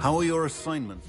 How are your assignments?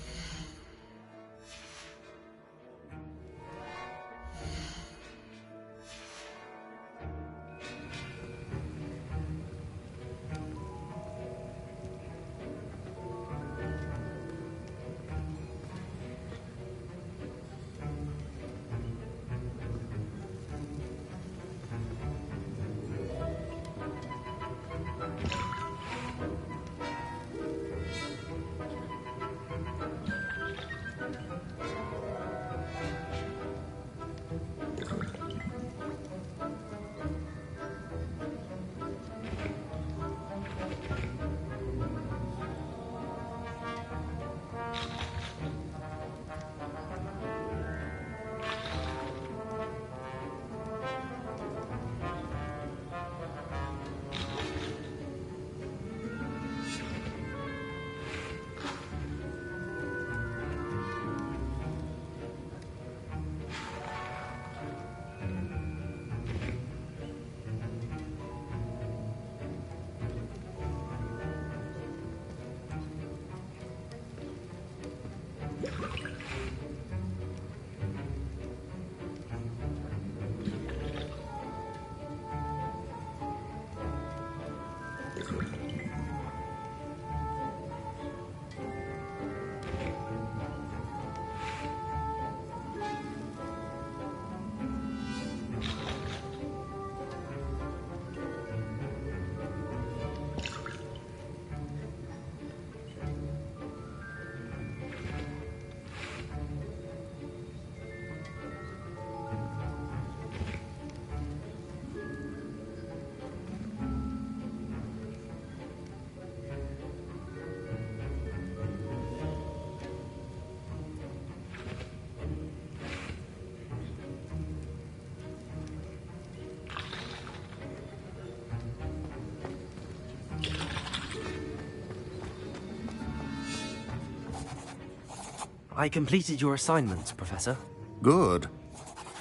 I completed your assignments, Professor. Good.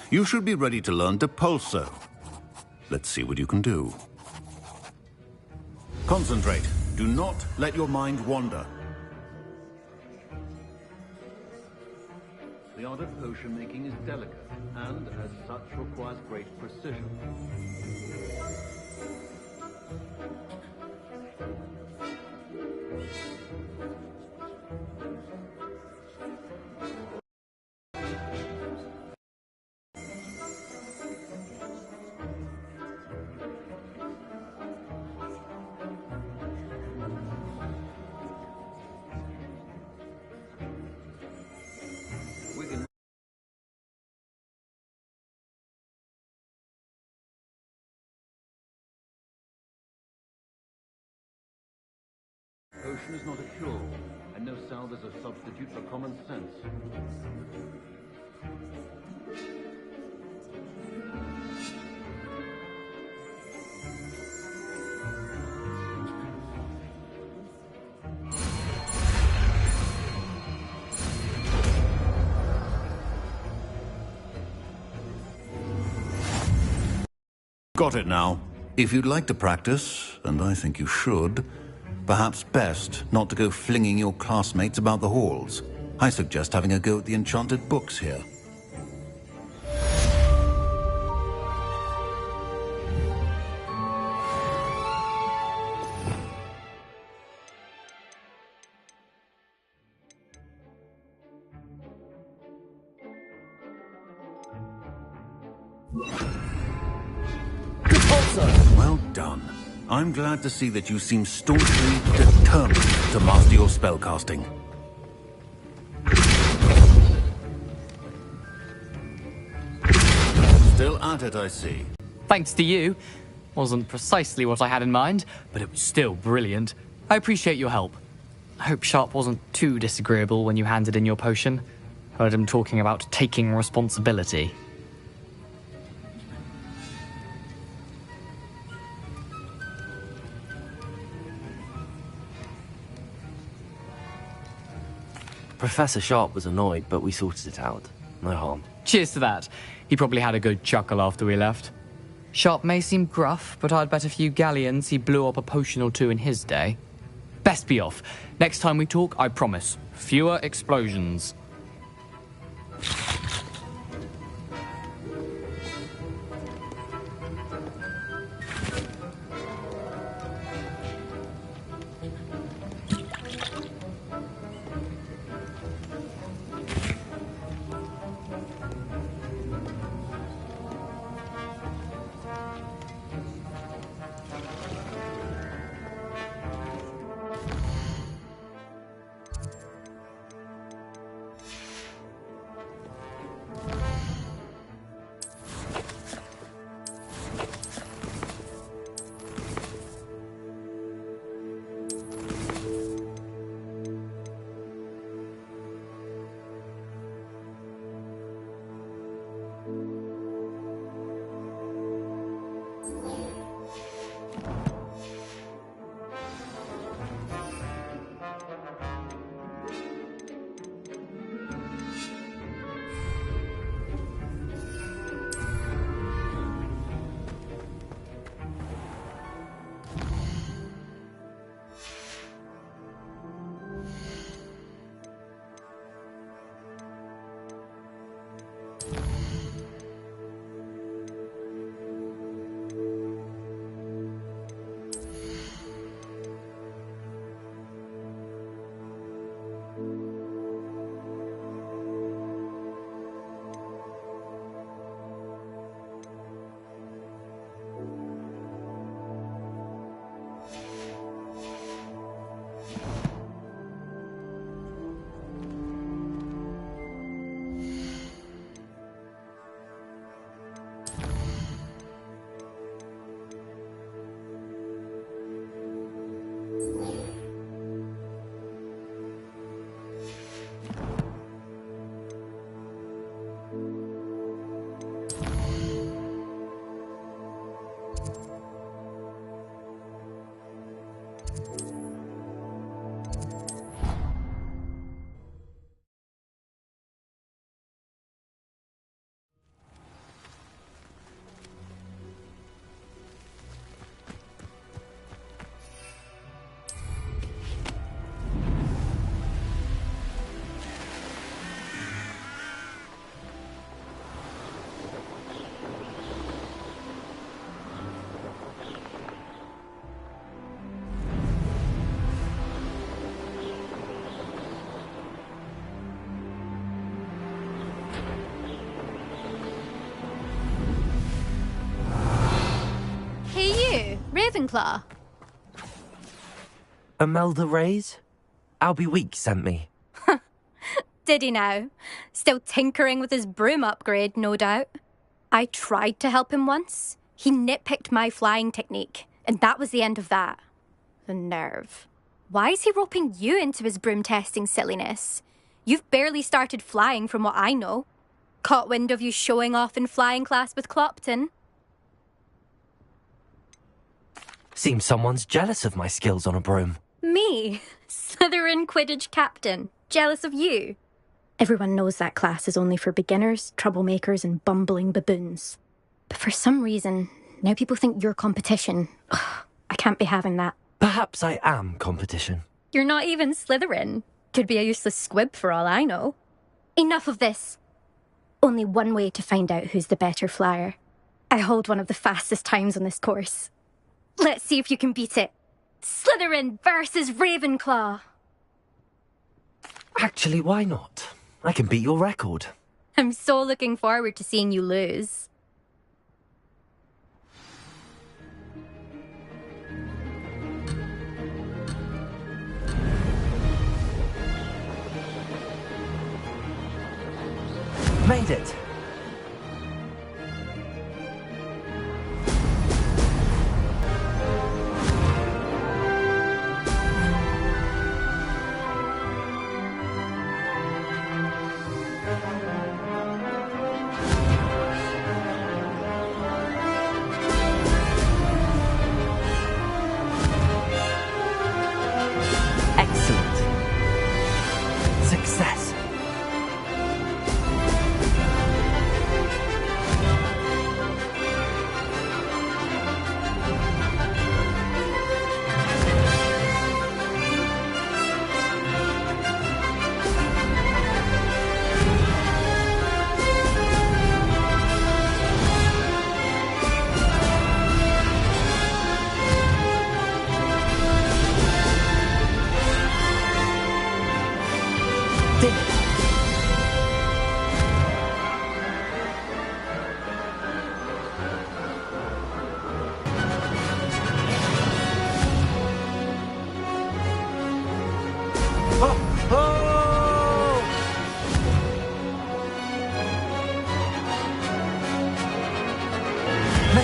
You should be ready to learn Depulso. Let's see what you can do. Concentrate. Do not let your mind wander. The art of potion making is delicate, and as such requires great precision. Potion is not a cure, and no salve is a substitute for common sense. Got it now. If you'd like to practice, and I think you should, perhaps best not to go flinging your classmates about the halls. I suggest having a go at the enchanted books here. Well done. I'm glad to see that you seem staunchly determined to master your spellcasting. Still at it, I see. Thanks to you. Wasn't precisely what I had in mind, but it was still brilliant. I appreciate your help. I hope Sharp wasn't too disagreeable when you handed in your potion. Heard him talking about taking responsibility. Professor Sharp was annoyed, but we sorted it out. No harm. Cheers to that. He probably had a good chuckle after we left. Sharp may seem gruff, but I'd bet a few galleons he blew up a potion or two in his day. Best be off. Next time we talk, I promise, fewer explosions. Ravenclaw. Imelda Reyes? Albie Weeks sent me. Did he now? Still tinkering with his broom upgrade, no doubt. I tried to help him once. He nitpicked my flying technique, and that was the end of that. The nerve. Why is he roping you into his broom testing silliness? You've barely started flying from what I know. Caught wind of you showing off in flying class with Clopton. Seems someone's jealous of my skills on a broom. Me? Slytherin Quidditch captain. Jealous of you? Everyone knows that class is only for beginners, troublemakers, and bumbling baboons. But for some reason, now people think you're competition. Ugh, I can't be having that. Perhaps I am competition. You're not even Slytherin. Could be a useless squib for all I know. Enough of this. Only one way to find out who's the better flyer. I hold one of the fastest times on this course. Let's see if you can beat it. Slytherin versus Ravenclaw. Actually, why not? I can beat your record. I'm so looking forward to seeing you lose. Made it! Excellent. Success.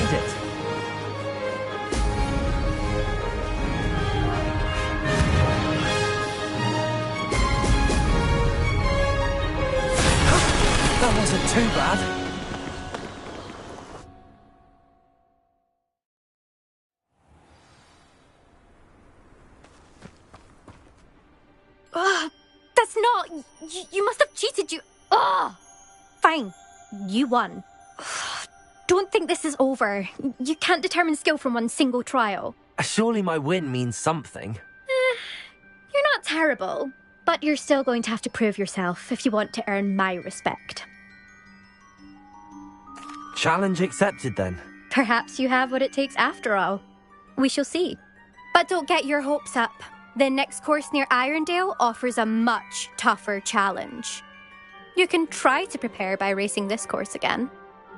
made it! That wasn't too bad. That's not... You must have cheated, you... Ugh! Fine. You won. Don't think this is over. You can't determine skill from one single trial. Surely my win means something. You're not terrible, but you're still going to have to prove yourself if you want to earn my respect. Challenge accepted, then. Perhaps you have what it takes after all. We shall see. But don't get your hopes up. The next course near Irondale offers a much tougher challenge. You can try to prepare by racing this course again.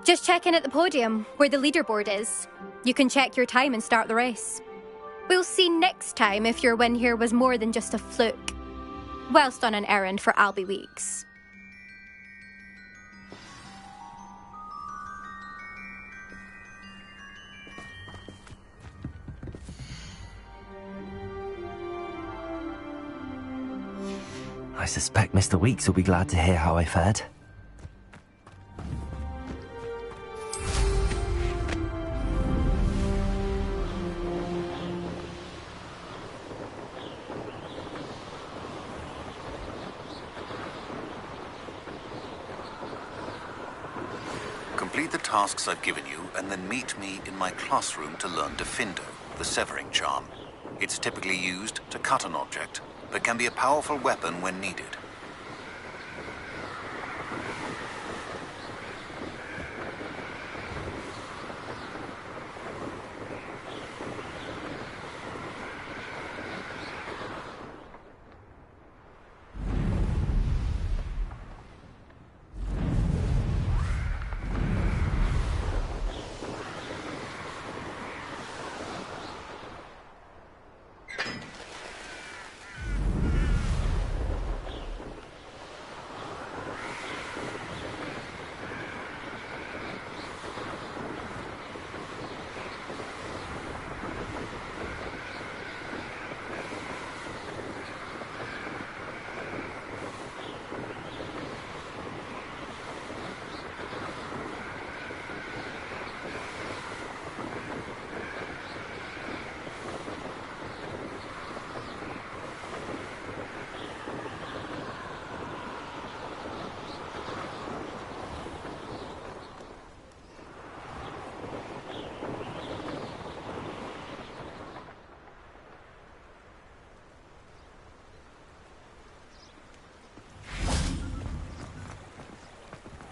Just check in at the podium, where the leaderboard is. You can check your time and start the race. We'll see next time if your win here was more than just a fluke. Whilst on an errand for Albie Weeks. I suspect Mr. Weeks will be glad to hear how I fared. Complete the tasks I've given you, and then meet me in my classroom to learn Defindo, the severing charm. It's typically used to cut an object, but can be a powerful weapon when needed.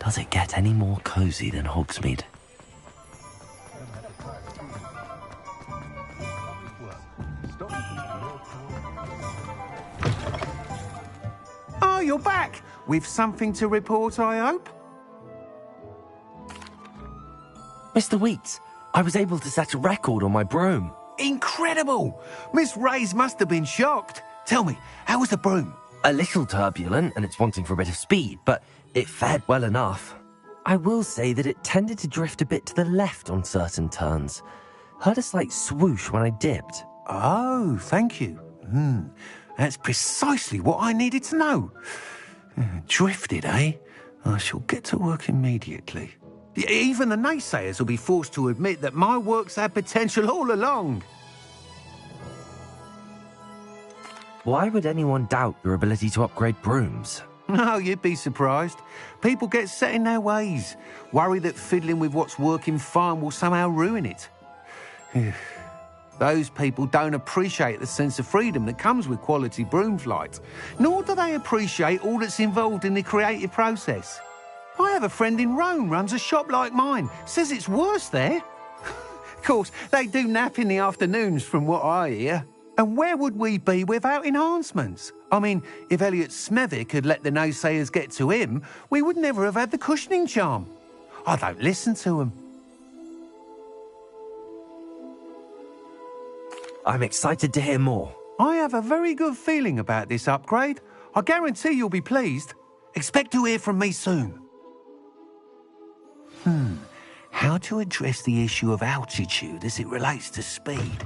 Does it get any more cozy than Hogsmeade? Oh, you're back! With something to report, I hope? Mr. Weeks, I was able to set a record on my broom. Incredible! Miss Reyes must have been shocked. Tell me, how was the broom? A little turbulent, and it's wanting for a bit of speed, but it fared well enough. I will say that it tended to drift a bit to the left on certain turns. Heard a slight swoosh when I dipped. Oh, thank you. That's precisely what I needed to know. Drifted, eh? I shall get to work immediately. Even the naysayers will be forced to admit that my work's had potential all along. Why would anyone doubt your ability to upgrade brooms? No, you'd be surprised. People get set in their ways, worry that fiddling with what's working fine will somehow ruin it. Those people don't appreciate the sense of freedom that comes with quality broom flight, nor do they appreciate all that's involved in the creative process. I have a friend in Rome runs a shop like mine, says it's worse there. Of course, they do nap in the afternoons from what I hear. And where would we be without enhancements? I mean, if Elliot Smethwick had let the naysayers get to him, we would never have had the cushioning charm. I don't listen to him. I'm excited to hear more. I have a very good feeling about this upgrade. I guarantee you'll be pleased. Expect to hear from me soon. how to address the issue of altitude as it relates to speed.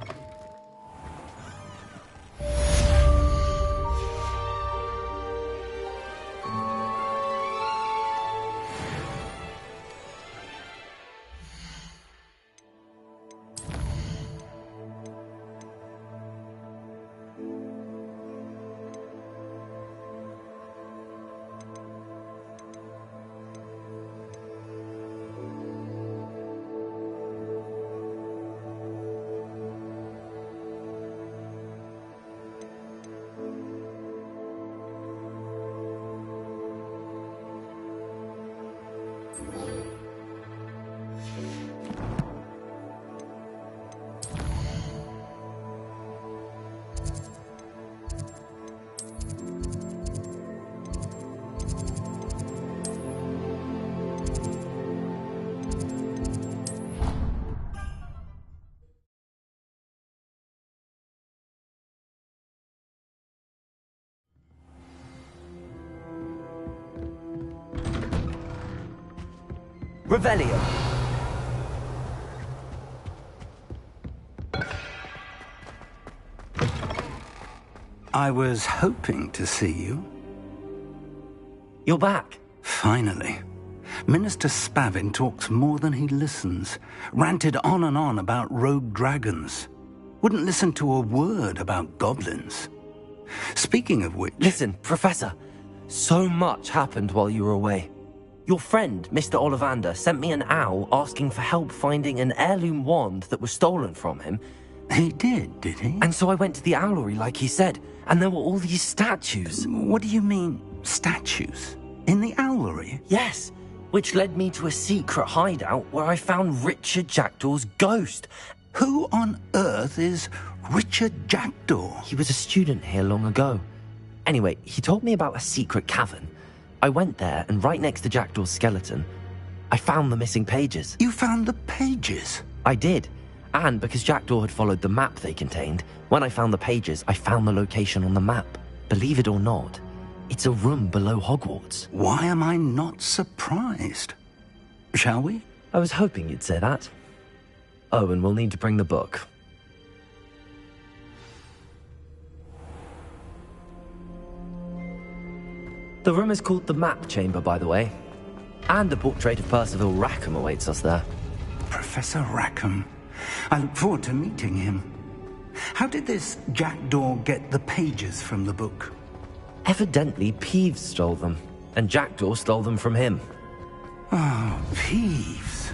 Revelio. I was hoping to see you. You're back. Finally. Minister Spavin talks more than he listens. Ranted on and on about rogue dragons. Wouldn't listen to a word about goblins. Speaking of which... Listen, Professor. So much happened while you were away. Your friend, Mr. Ollivander, sent me an owl asking for help finding an heirloom wand that was stolen from him. He did he? And so I went to the owlery like he said, and there were all these statues. What do you mean, statues? In the owlery? Yes, which led me to a secret hideout where I found Richard Jackdaw's ghost. Who on earth is Richard Jackdaw? He was a student here long ago. Anyway, he told me about a secret cavern. I went there, and right next to Jackdaw's skeleton, I found the missing pages. You found the pages? I did. And because Jackdaw had followed the map they contained, when I found the pages, I found the location on the map. Believe it or not, it's a room below Hogwarts. Why am I not surprised? Shall we? I was hoping you'd say that. Oh, and we'll need to bring the book. The room is called the Map Chamber, by the way. And a portrait of Percival Rackham awaits us there. Professor Rackham. I look forward to meeting him. How did this Jackdaw get the pages from the book? Evidently, Peeves stole them, and Jackdaw stole them from him. Oh, Peeves.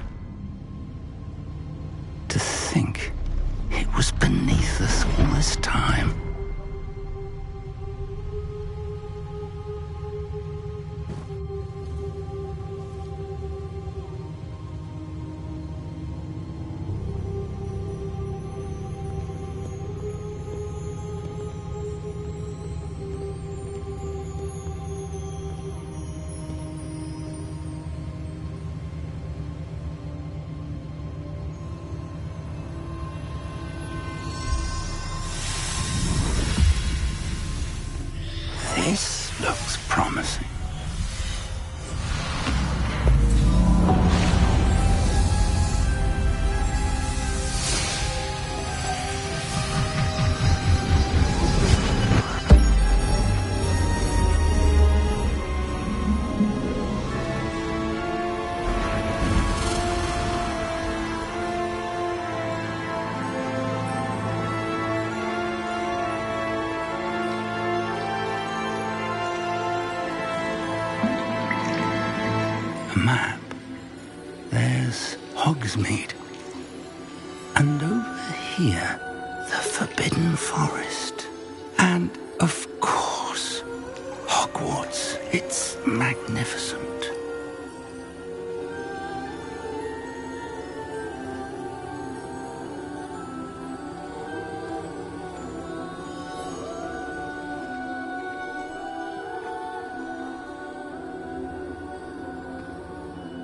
To think it was beneath us all this time. This looks promising. Map. There's Hogsmeade. And over here, the Forbidden Forest. And, of course, Hogwarts. It's magnificent.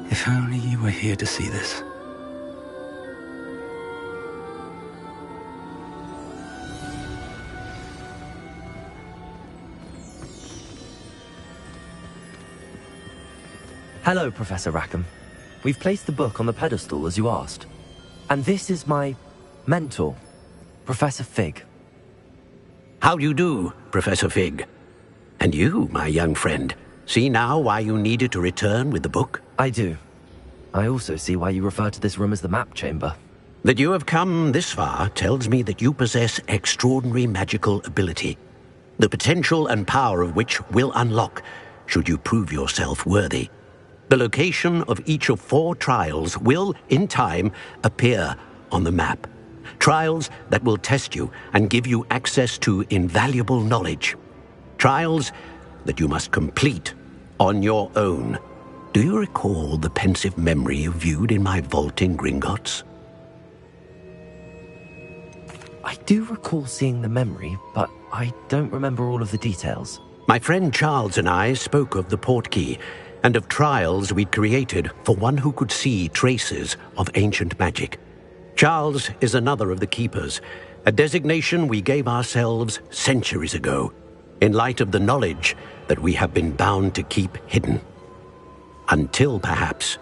If only you were here to see this. Hello, Professor Rackham. We've placed the book on the pedestal, as you asked. And this is my mentor, Professor Fig. How do you do, Professor Fig? And you, my young friend, see now why you needed to return with the book? I do. I also see why you refer to this room as the map chamber. That you have come this far tells me that you possess extraordinary magical ability, the potential and power of which will unlock should you prove yourself worthy. The location of each of 4 trials will, in time, appear on the map. Trials that will test you and give you access to invaluable knowledge. Trials that you must complete on your own. Do you recall the pensive memory you viewed in my vault in Gringotts? I do recall seeing the memory, but I don't remember all of the details. My friend Charles and I spoke of the portkey and of trials we'd created for one who could see traces of ancient magic. Charles is another of the keepers, a designation we gave ourselves centuries ago, in light of the knowledge that we have been bound to keep hidden. Until perhaps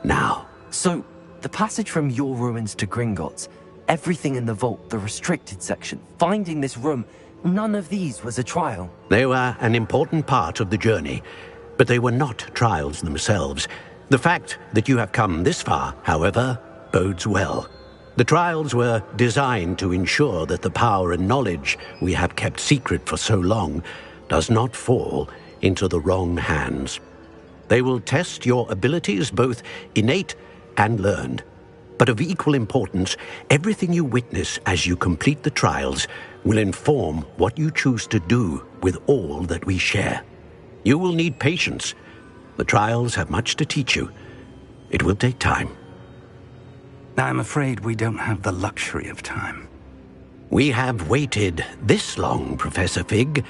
now. So, the passage from your ruins to Gringotts, everything in the vault, the restricted section, finding this room, none of these was a trial. They were an important part of the journey, but they were not trials themselves. The fact that you have come this far, however, bodes well. The trials were designed to ensure that the power and knowledge we have kept secret for so long does not fall into the wrong hands. They will test your abilities, both innate and learned. But of equal importance, everything you witness as you complete the trials will inform what you choose to do with all that we share. You will need patience. The trials have much to teach you. It will take time. I'm afraid we don't have the luxury of time. We have waited this long, Professor Fig.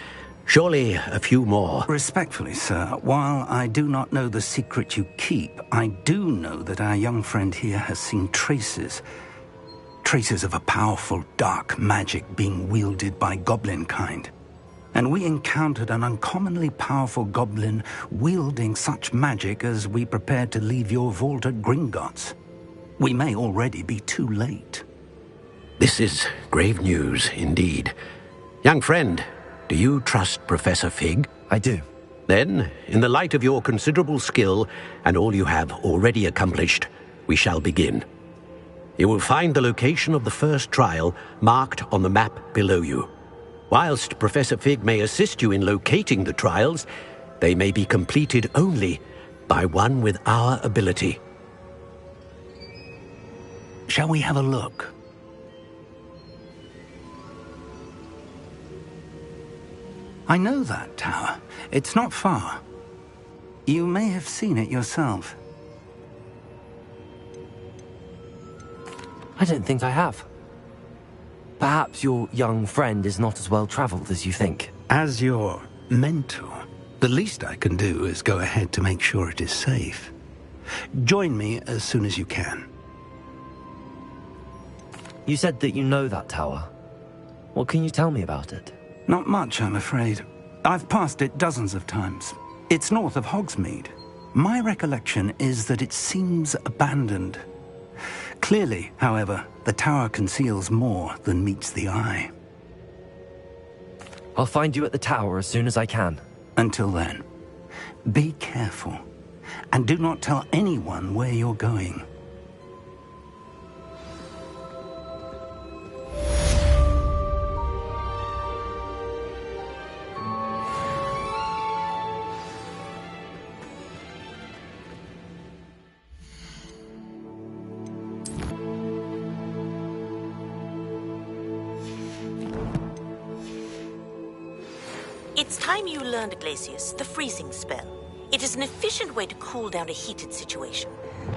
Surely a few more. Respectfully, sir, while I do not know the secret you keep, I do know that our young friend here has seen traces of a powerful dark magic being wielded by goblin kind. And we encountered an uncommonly powerful goblin wielding such magic as we prepared to leave your vault at Gringotts. We may already be too late. This is grave news indeed. Young friend, do you trust Professor Fig? I do. Then, in the light of your considerable skill and all you have already accomplished, we shall begin. You will find the location of the first trial marked on the map below you. Whilst Professor Fig may assist you in locating the trials, they may be completed only by one with our ability. Shall we have a look? I know that tower. It's not far. You may have seen it yourself. I don't think I have. Perhaps your young friend is not as well traveled as you think. As your mentor, the least I can do is go ahead to make sure it is safe. Join me as soon as you can. You said that you know that tower. What can you tell me about it? Not much, I'm afraid. I've passed it dozens of times. It's north of Hogsmeade. My recollection is that it seems abandoned. Clearly, however, the tower conceals more than meets the eye. I'll find you at the tower as soon as I can. Until then, be careful, and do not tell anyone where you're going. It's time you learned, Glacius, the freezing spell. It is an efficient way to cool down a heated situation.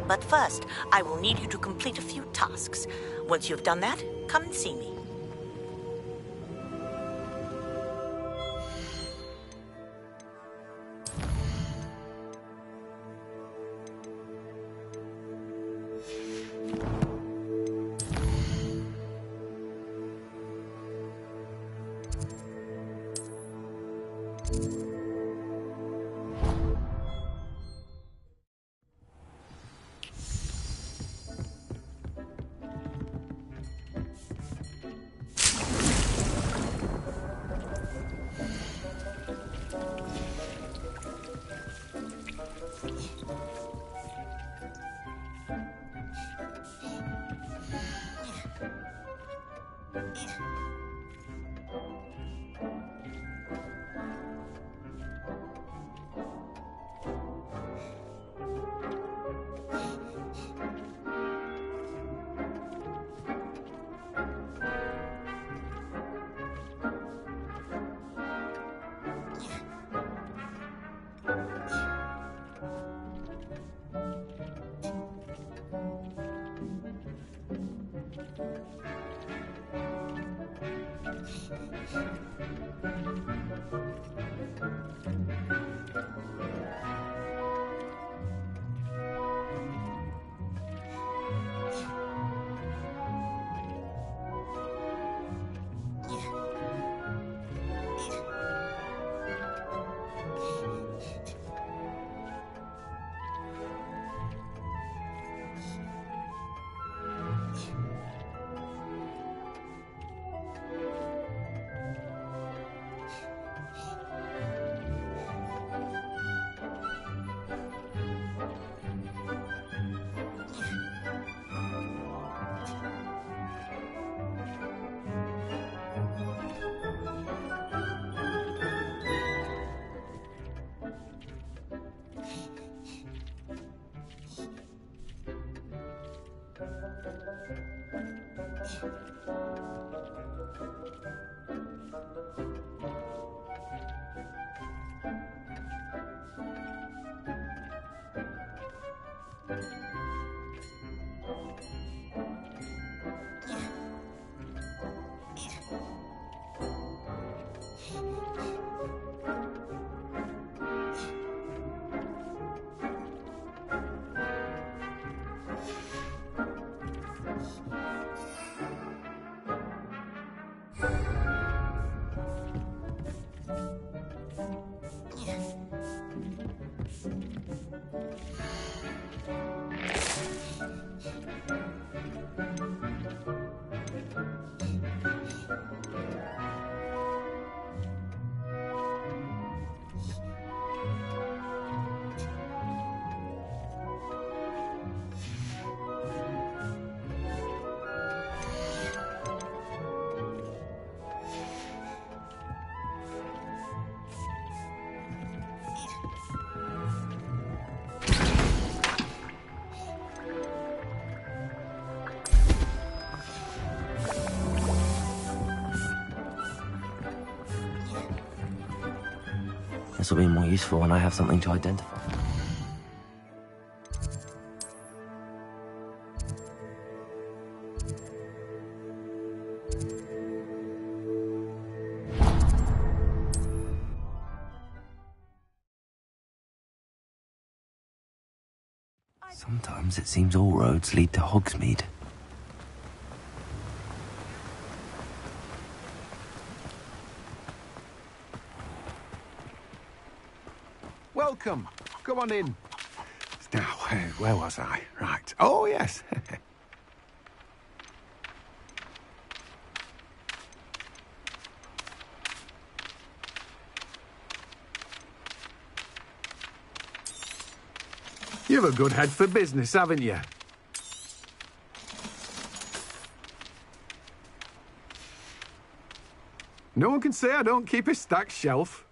But first, I will need you to complete a few tasks. Once you've done that, come and see me. This will be more useful when I have something to identify. Sometimes it seems all roads lead to Hogsmeade. Welcome. Come on in. Now, where was I? Right. Oh, yes. You've a good head for business, haven't you? No one can say I don't keep a stacked shelf.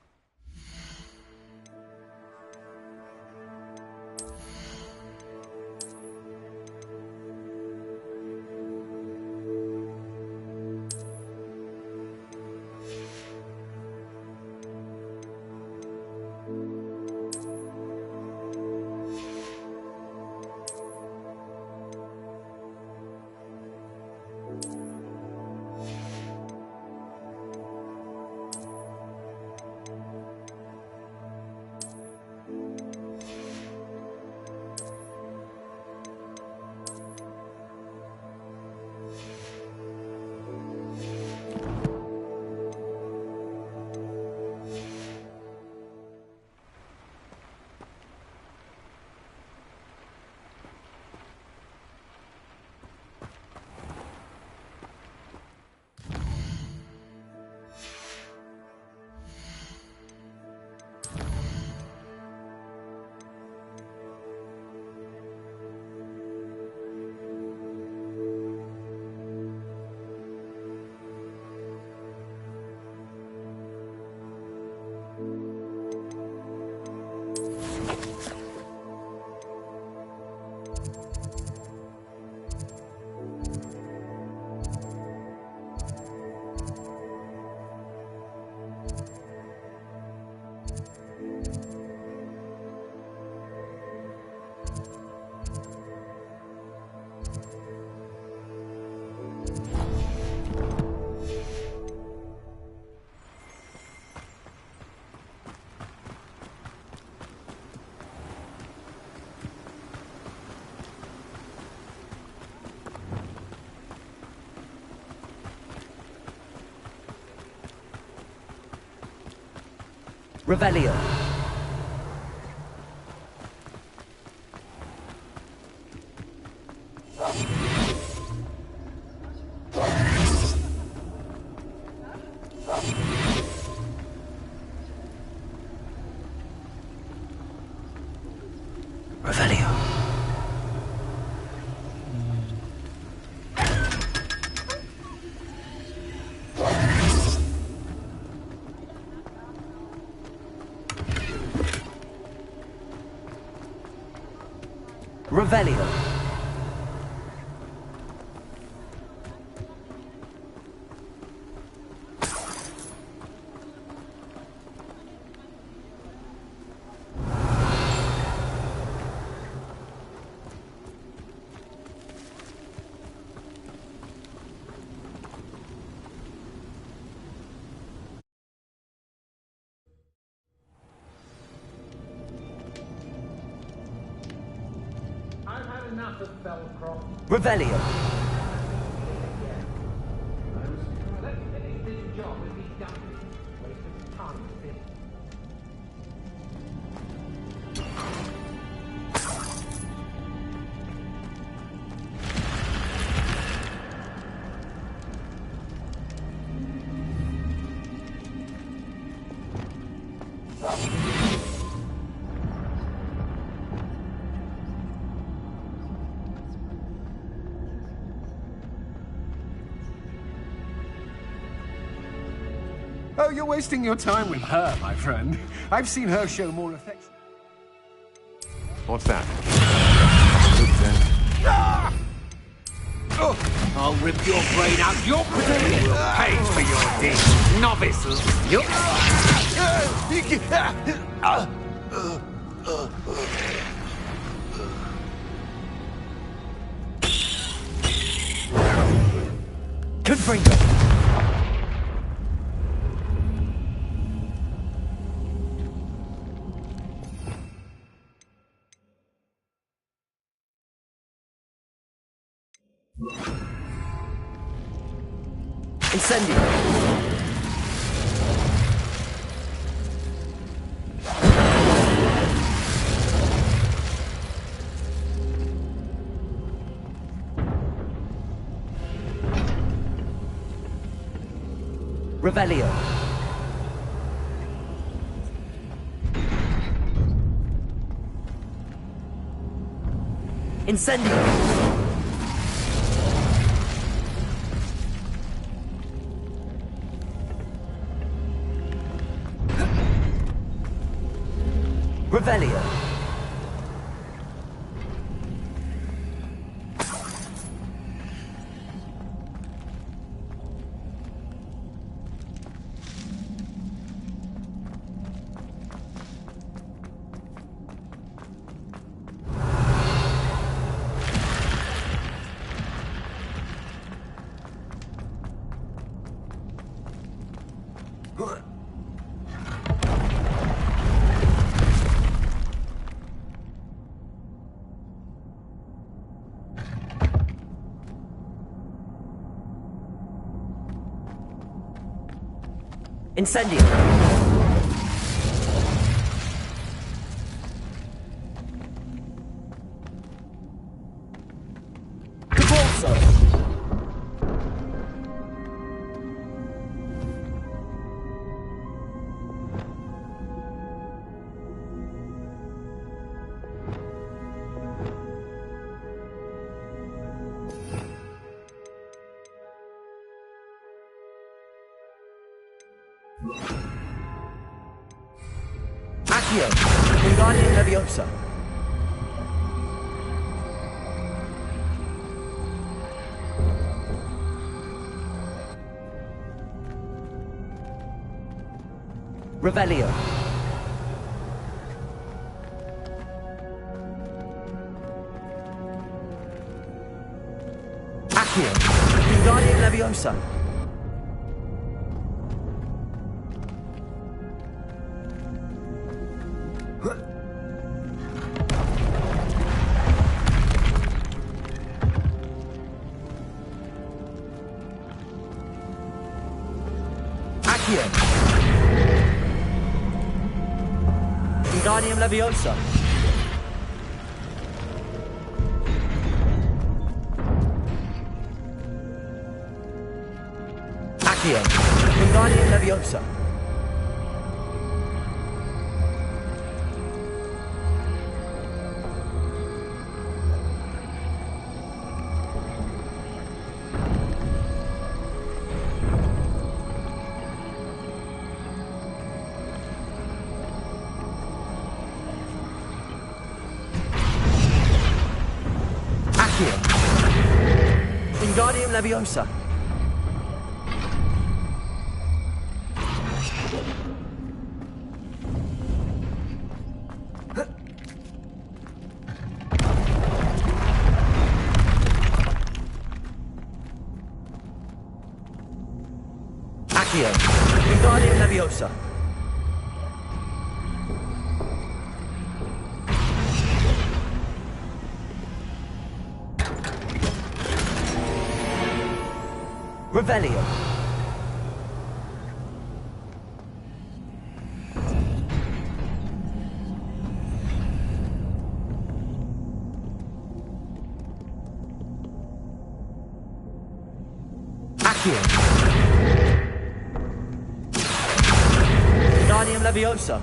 Revelio. Revelio. Revelio. Revelio. Oh, you're wasting your time with her, my friend. I've seen her show more affection. What's that? Oh, I'll rip your brain out. Your brain will pay for your deeds, novices. Confringo. Incendio. Revelio. Incendio. Revelio. Incendio. Cabalso. Accio, Wingardium Leviosa. Revelio. Accio, Wingardium Leviosa. Wingardium Leviosa. Accio. Wingardium Leviosa. Wingardium Leviosa. Accio. Wingardium Leviosa. Revelio. Accio. Guardium Leviosa.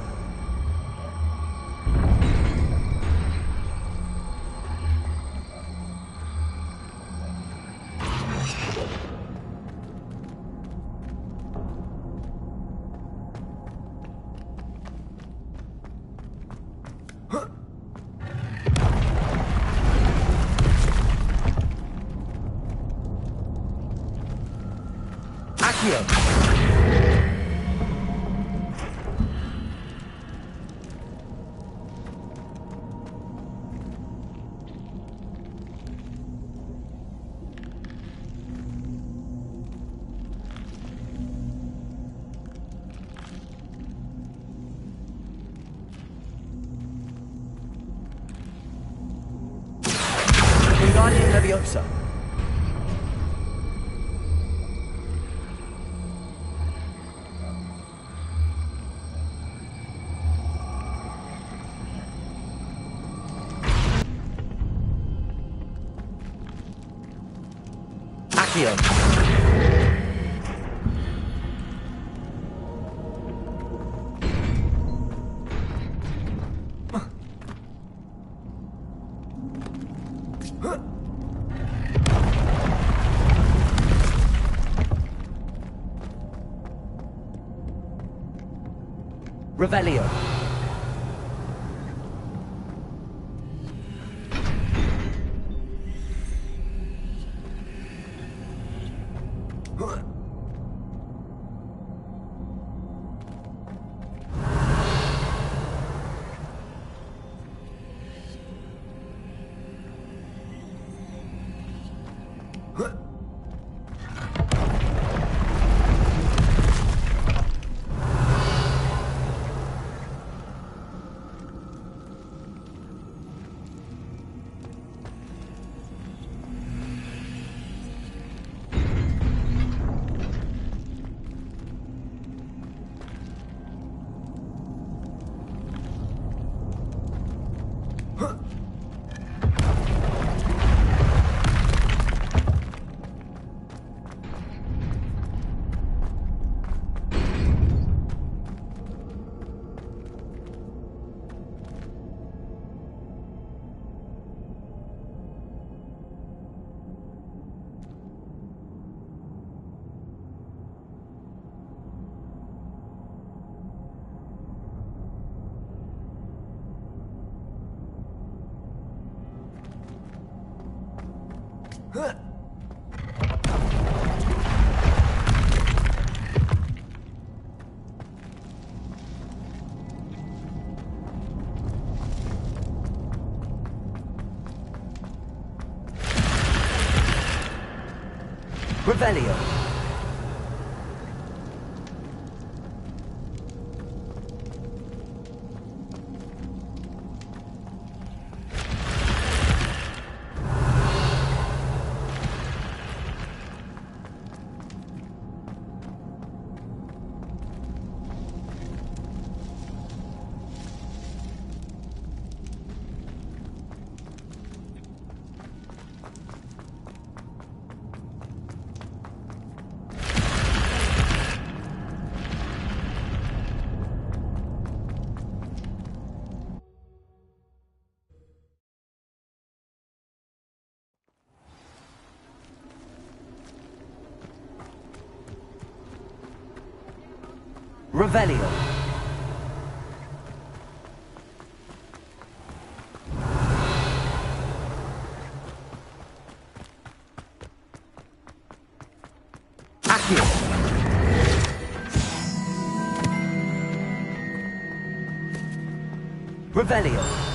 Accio. Guardium Leviosa. Accio. Revelio. Revelio. Revelio. Accio. Revelio.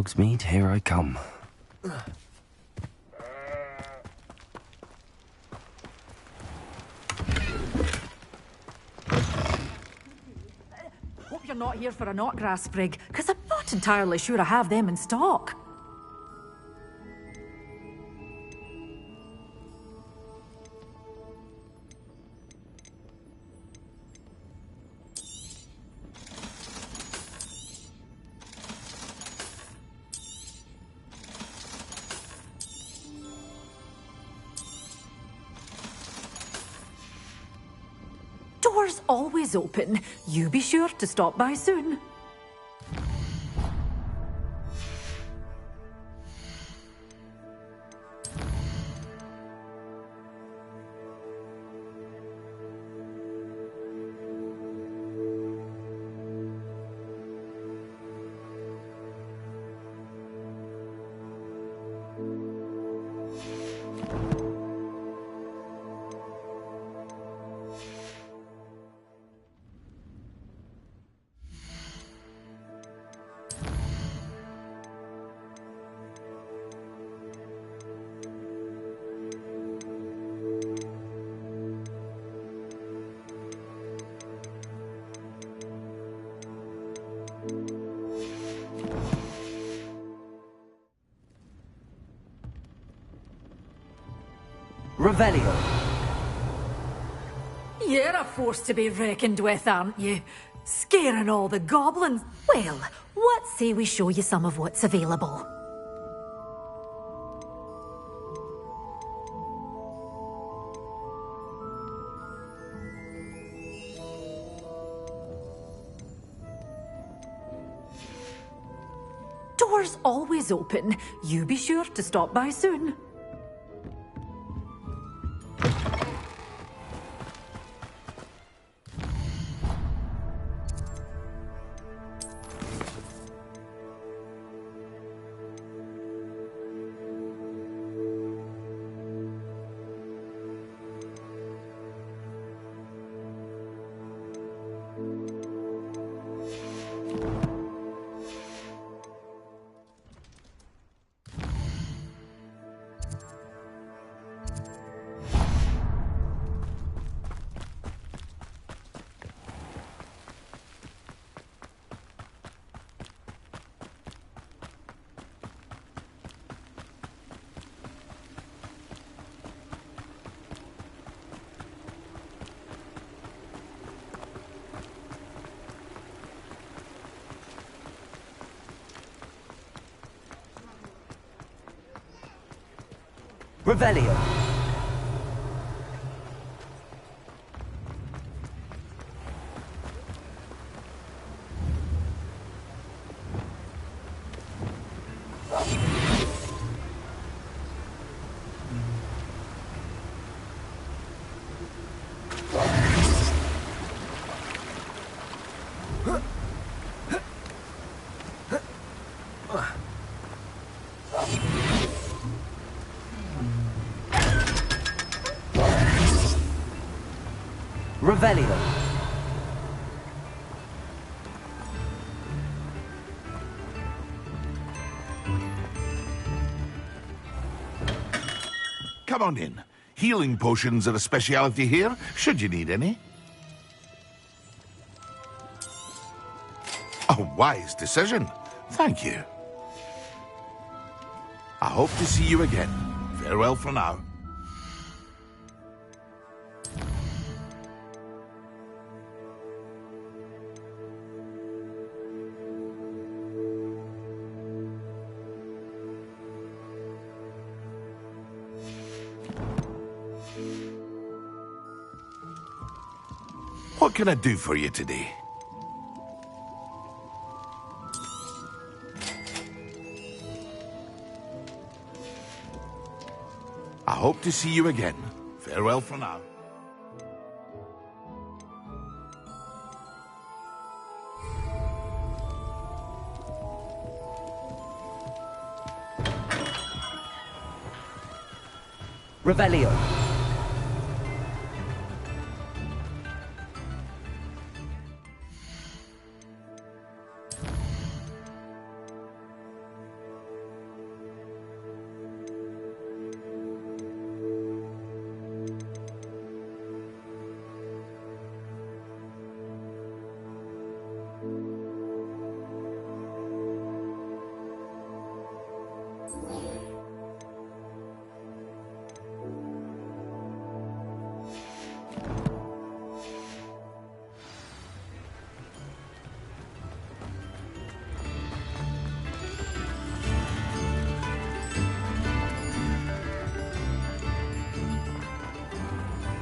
Hogsmeade, here I come. Hope you're not here for a knotgrass sprig, because I'm not entirely sure I have them in stock. Doors always open. You be sure to stop by soon. Revelio. You're a force to be reckoned with, aren't you? Scaring all the goblins. Well, what say we show you some of what's available? Doors always open. You be sure to stop by soon. Revelio. Revelio. Come on in. Healing potions are a speciality here, should you need any. A wise decision. Thank you. I hope to see you again. Farewell for now. What can I do for you today? I hope to see you again. Farewell for now. Revelio.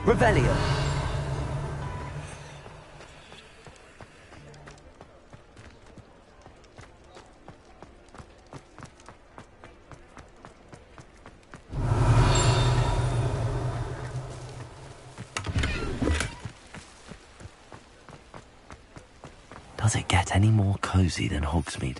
Revelio. Does it get any more cozy than Hogsmeade?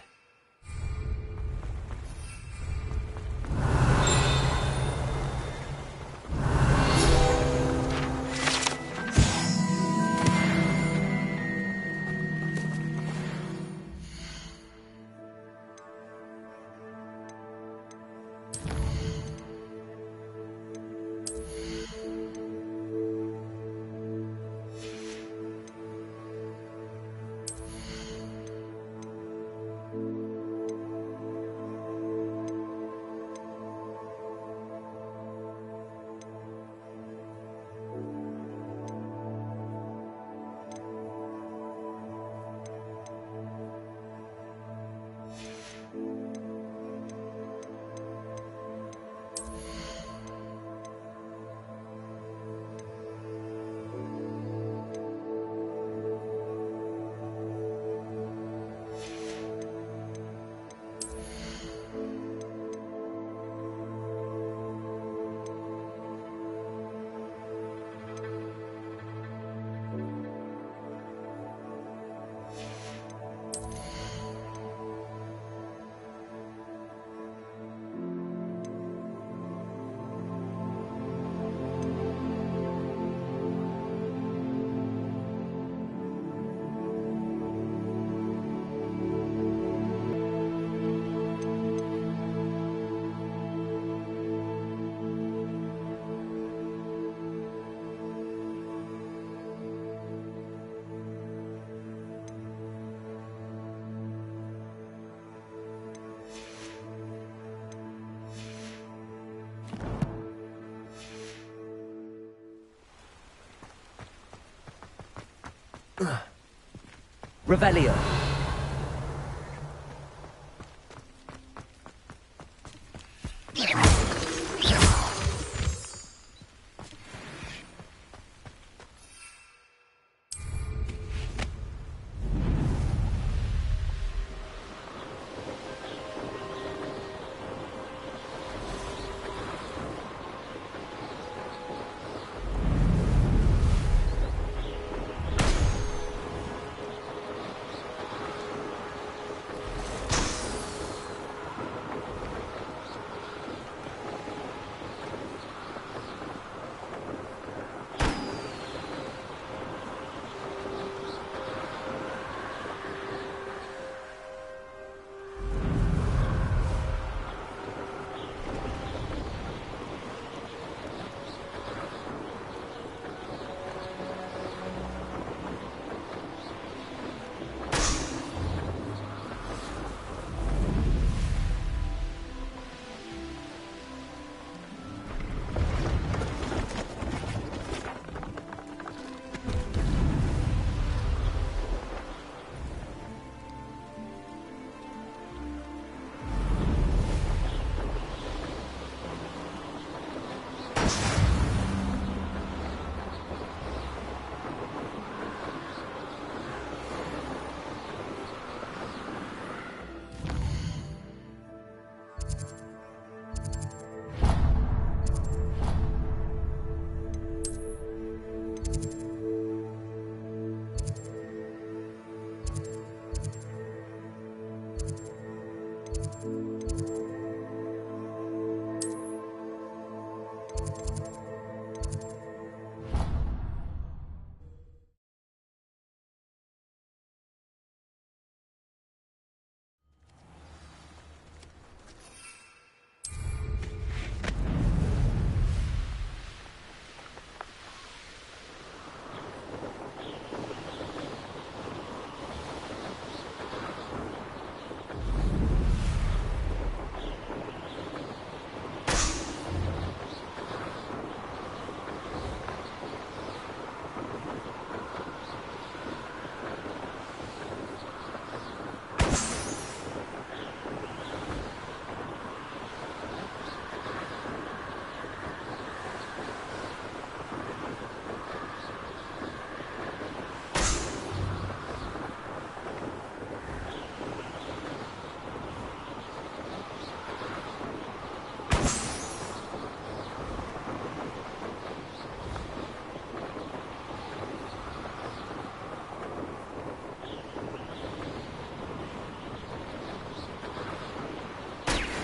Revelio.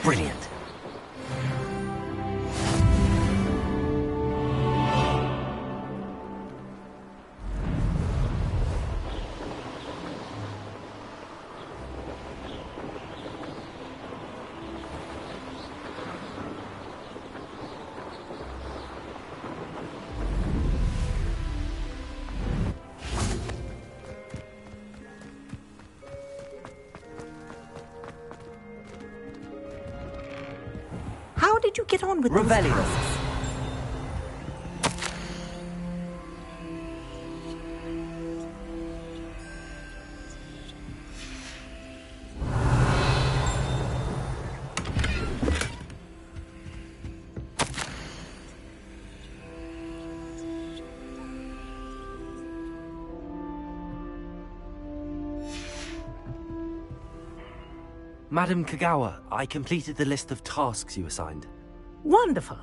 Brilliant. How did you get on with Revelio. those tasks? Madam Kagawa, I completed the list of tasks you assigned. Wonderful.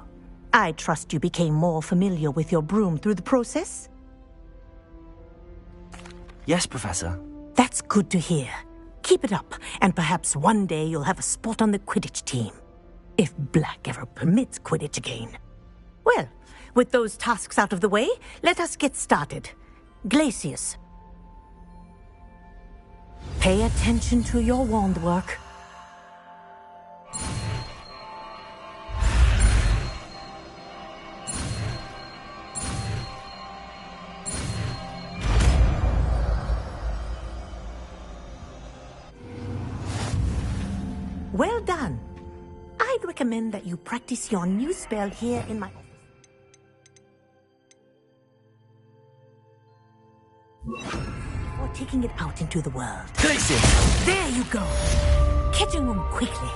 I trust you became more familiar with your broom through the process? Yes, Professor. That's good to hear. Keep it up, and perhaps one day you'll have a spot on the Quidditch team. If Black ever permits Quidditch again. Well, with those tasks out of the way, let us get started. Glacius. Pay attention to your wand work. Well done. I'd recommend that you practice your new spell here in my office. Before taking it out into the world. Glacius! There you go. Catching them quickly.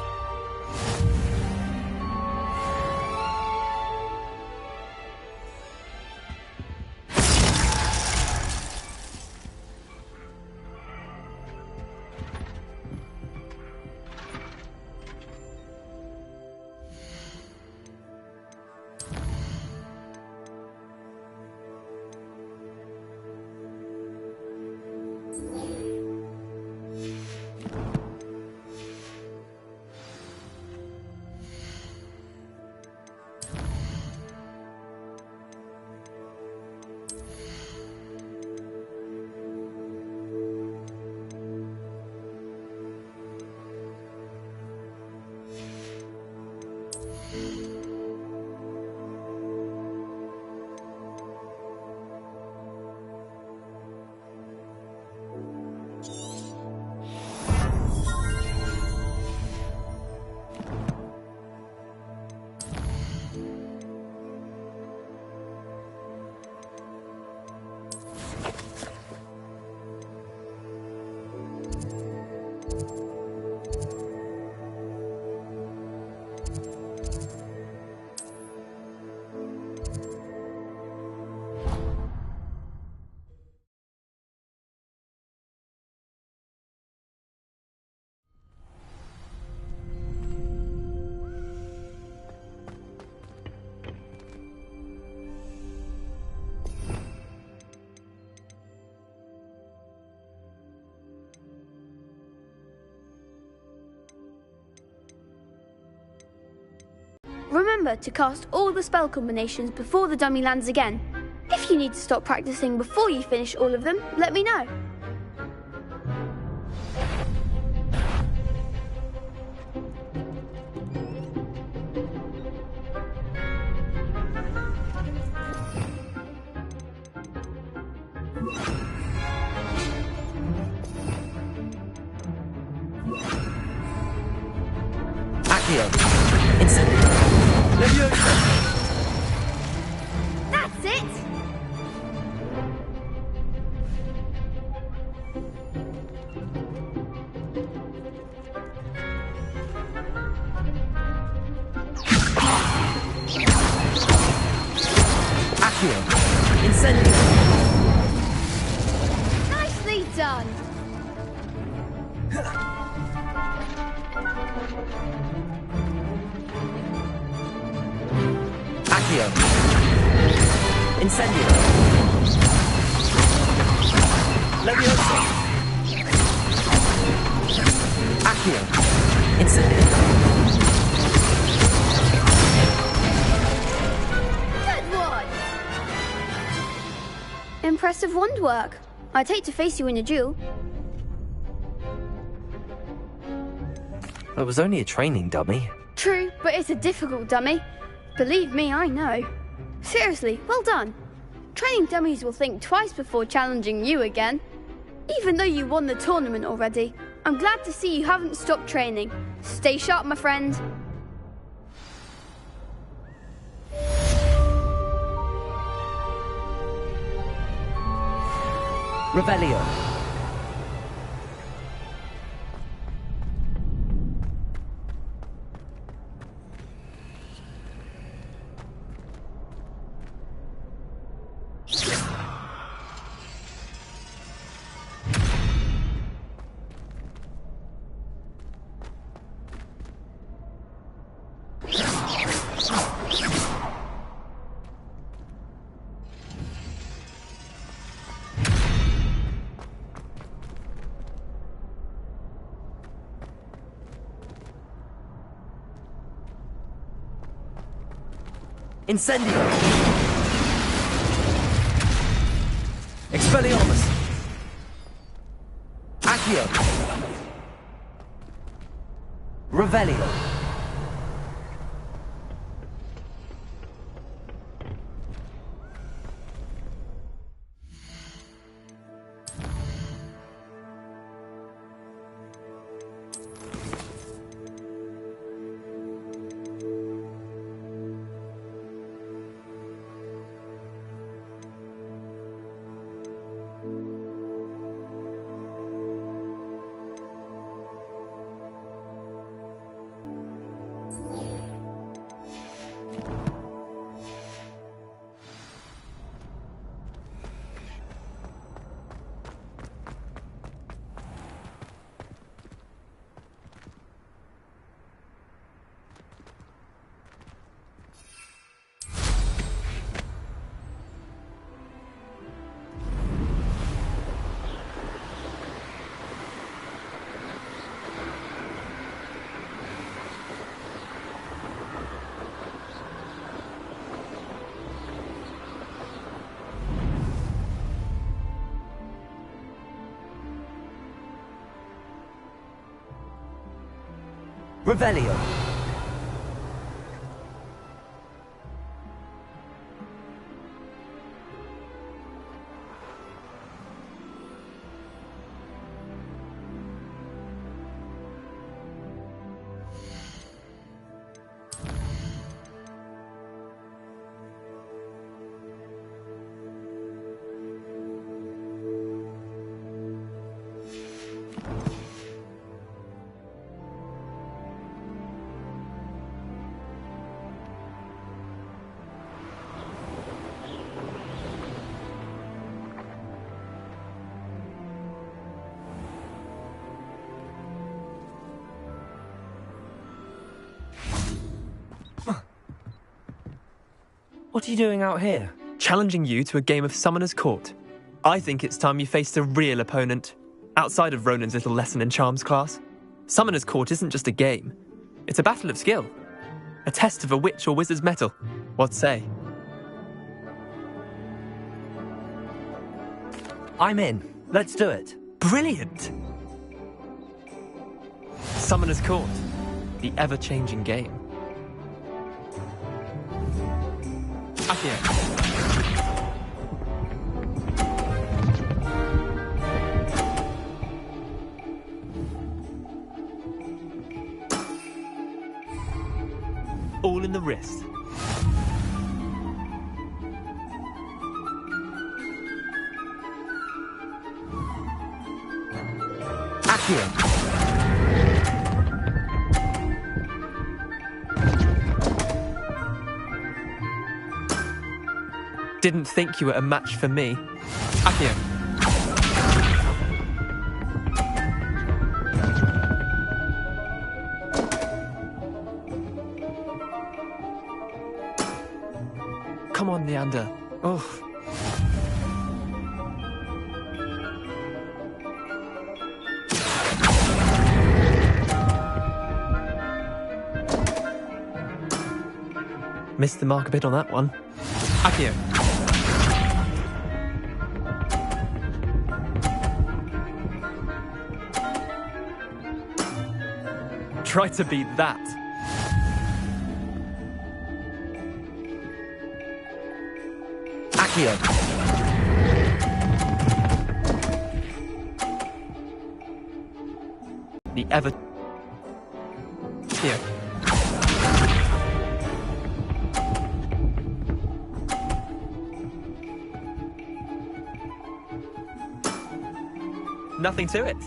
Remember to cast all the spell combinations before the dummy lands again. If you need to stop practicing before you finish all of them, let me know. Accio. Incendio. Leviosa. That's it! Accio. Incendio. Nicely done! Accio. Incendio. Leviosa. Accio. Incendio. impressive wand work. I'd hate to face you in a duel. It was only a training dummy. True, but it's a difficult dummy. Believe me, I know. Seriously, well done. Training dummies will think twice before challenging you again. Even though you won the tournament already, I'm glad to see you haven't stopped training. Stay sharp, my friend. Revelio. Incendio! Expelliarmus! Accio! Revelio! Revelio. What are you doing out here? Challenging you to a game of Summoner's Court. I think it's time you faced a real opponent, outside of Ronan's little lesson in charms class. Summoner's Court isn't just a game. It's a battle of skill. A test of a witch or wizard's mettle. What say? I'm in. Let's do it. Brilliant! Summoner's Court. The ever-changing game. Accio. All in the wrist. Accio. Didn't think you were a match for me. Accio. Come on, Neander. Oh. Missed the mark a bit on that one. Accio. Try to beat that. Accio. The ever... Here. Nothing to it.